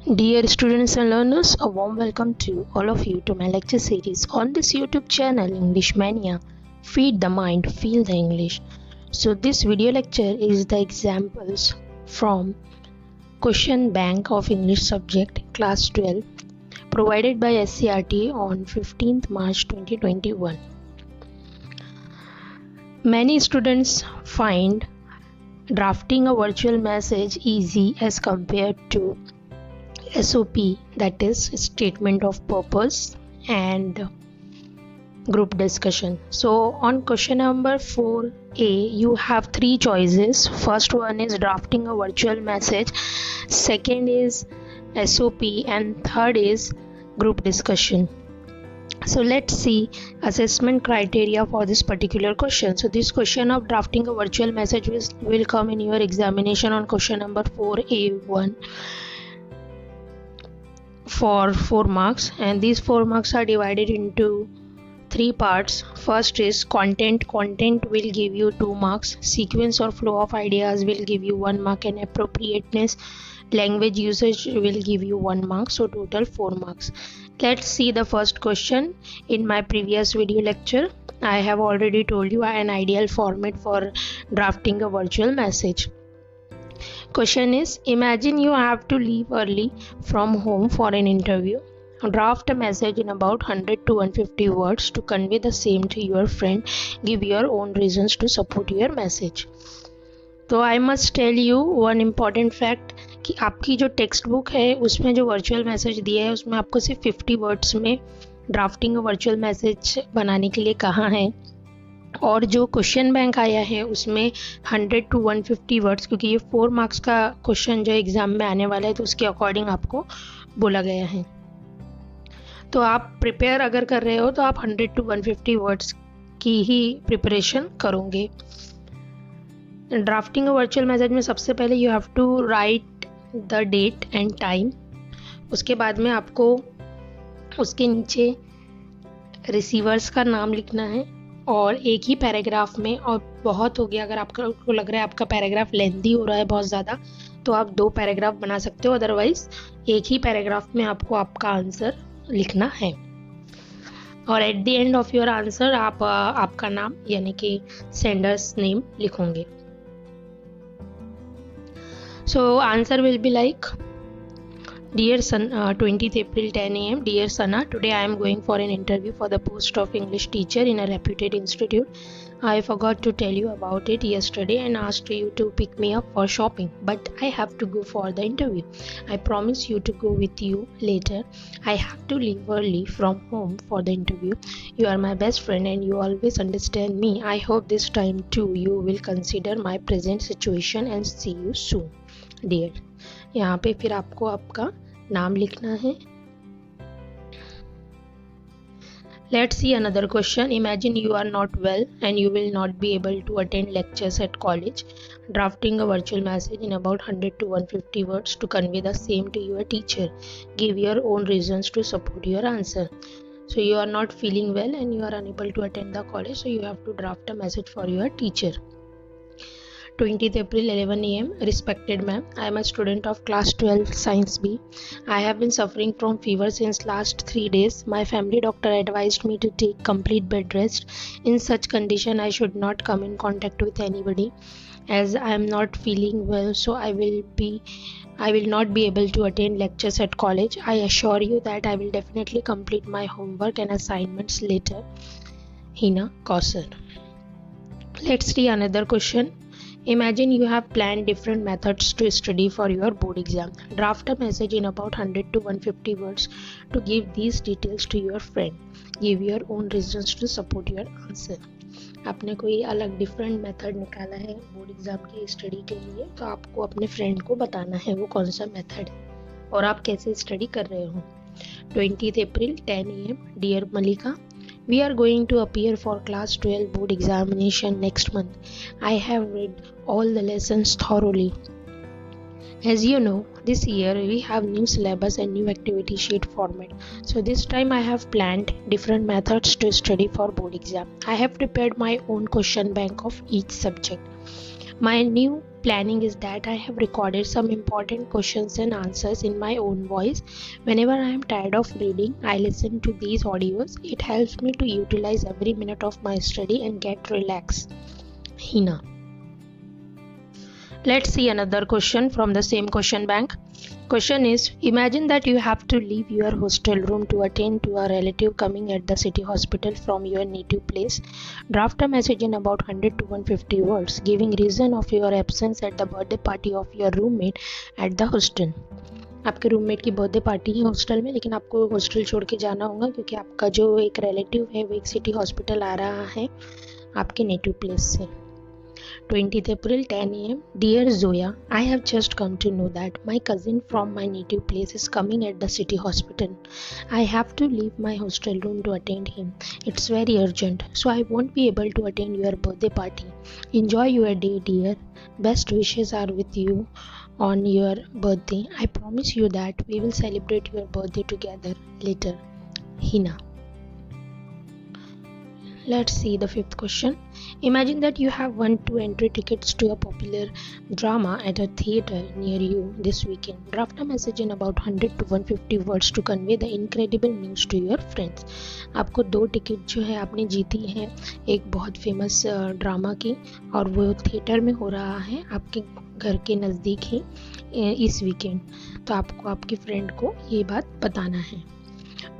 Dear students and learners, a warm welcome to all of you to my lecture series on this YouTube channel English Mania. Feed the mind, feel the English. So this video lecture is the examples from question bank of English subject class 12 provided by SCRT on 15th March 2021. Many students find drafting a virtual message easy as compared to SOP, that is statement of purpose, and group discussion. So on question number 4A you have three choices. First one is drafting a virtual message, second is SOP, and third is group discussion. So let's see assessment criteria for this particular question. So this question of drafting a virtual message will come in your examination on question number 4A1 for 4 marks, and these 4 marks are divided into 3 parts. First is content will give you 2 marks, sequence or flow of ideas will give you 1 mark, and appropriateness language usage will give you 1 mark, so total 4 marks. Let's see the first question. In my previous video lecture I have already told you an ideal format for drafting a virtual message. Question is, imagine you have to leave early from home for an interview. Draft a message in about 100 to 150 words to convey the same to your friend. Give your own reasons to support your message. तो I must tell you one important fact कि आपकी जो text book है उसमें जो virtual message दिया है उसमें आपको सिर्फ 50 वर्ड्स में ड्राफ्टिंग वर्चुअल मैसेज बनाने के लिए कहा है, और जो क्वेश्चन बैंक आया है उसमें 100 टू 150 वर्ड्स, क्योंकि ये 4 मार्क्स का क्वेश्चन जो एग्ज़ाम में आने वाला है तो उसके अकॉर्डिंग आपको बोला गया है. तो आप प्रिपेयर अगर कर रहे हो तो आप 100 टू 150 वर्ड्स की ही प्रिपरेशन करोगे. ड्राफ्टिंग वर्चुअल मैसेज में सबसे पहले you have to write the date and time. उसके बाद में आपको उसके नीचे रिसीवर्स का नाम लिखना है और एक ही पैराग्राफ में, और बहुत हो गया अगर आपको लग रहा है आपका पैराग्राफ लेंथी हो रहा है बहुत ज़्यादा तो आप 2 पैराग्राफ बना सकते हो, अदरवाइज एक ही पैराग्राफ में आपको आपका आंसर लिखना है. और at the end of your answer आप आपका नाम यानी कि सेंडर्स नेम लिखोगे. So answer will be like, Dear Sun, 20th April 10 a.m. Dear Sana, today I am going for an interview for the post of English teacher in a reputed institute. I forgot to tell you about it yesterday and asked you to pick me up for shopping, but I have to go for the interview. I promise you to go with you later. I have to leave early from home for the interview. You are my best friend and you always understand me. I hope this time too you will consider my present situation and see you soon. Dear. यहाँ पे फिर आपको आपका नाम लिखना है. Let's see another question. Imagine you are not well and you will not be able to attend lectures at college. Drafting a virtual message in about 100 to 150 words to convey the same to your teacher. Give your own reasons to support your answer. So you are not feeling well and you are unable to attend the college, so you have to draft a message for your teacher. 20th April 11 a.m. Respected ma'am, I am a student of class 12 science B. I have been suffering from fever since last 3 days. My family doctor advised me to take complete bed rest. In such condition I should not come in contact with anybody as I am not feeling well, so I will not be able to attend lectures at college. I assure you that I will definitely complete my homework and assignments later. Hina Kausar. Let's see another question. Imagine you have planned different methods to study for your board exam. Draft a message in about 100 to 150 words to give these details to your friend. Give your own reasons to support your answer. आपने कोई अलग different method निकाला है board exam की study के लिए, तो आपको अपने फ्रेंड को बताना है वो कौन सा मेथड है और आप कैसे स्टडी कर रहे हो. 20th April 10 a.m. Dear Malika, we are going to appear for class 12 board examination next month. I have read all the lessons thoroughly. As you know, this year we have new syllabus and new activity sheet format. So this time I have planned different methods to study for board exam. I have prepared my own question bank of each subject. My new planning is that I have recorded some important questions and answers in my own voice. Whenever I am tired of reading, I listen to these audios. It helps me to utilize every minute of my study and get relaxed. Hina. Let's see another question from the same question bank. Question is, imagine that you have to leave your hostel room to attend to a relative coming at the city hospital from your native place. Draft a message in about 100 to 150 words giving reason of your absence at the birthday party of your roommate at the hostel. आपके roommate की birthday party है hostel में, लेकिन आपको hostel छोड़ के जाना होगा क्योंकि आपका जो एक रिलेटिव है वो एक सिटी हॉस्पिटल आ रहा है आपके नेटिव प्लेस से. 20th April 10 AM. Dear Zoya, I have just come to know that my cousin from my native place is coming at the city hospital. I have to leave my hostel room to attend him. It's very urgent, so I won't be able to attend your birthday party. Enjoy your day, dear. Best wishes are with you on your birthday. I promise you that we will celebrate your birthday together later. Hina. Let's see the fifth question. Imagine that you have won 2 entry tickets to a popular drama at a theater near you this weekend. Draft a message in about 100 to 150 words to convey the incredible news to your friends. आपको 2 ticket जो है आपने जीती हैं एक बहुत famous drama की, और वो थिएटर में हो रहा है आपके घर के नज़दीक ही इस वीकेंड. तो आपको आपकी फ्रेंड को ये बात बताना है.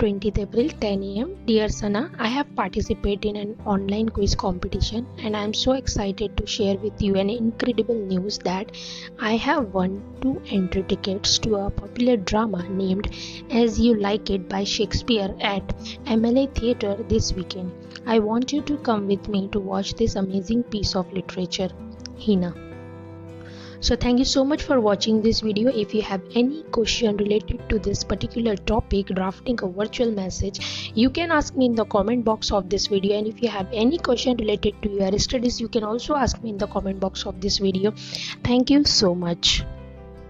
20th April 10 AM. Dear Sana, I have participated in an online quiz competition and I am so excited to share with you an incredible news that I have won 2 entry tickets to a popular drama named As You Like It by Shakespeare at MLA Theatre this weekend. I want you to come with me to watch this amazing piece of literature. Hina. So thank you so much for watching this video. If you have any question related to this particular topic, drafting a virtual message, you can ask me in the comment box of this video. And if you have any question related to your studies, you can also ask me in the comment box of this video. Thank you so much.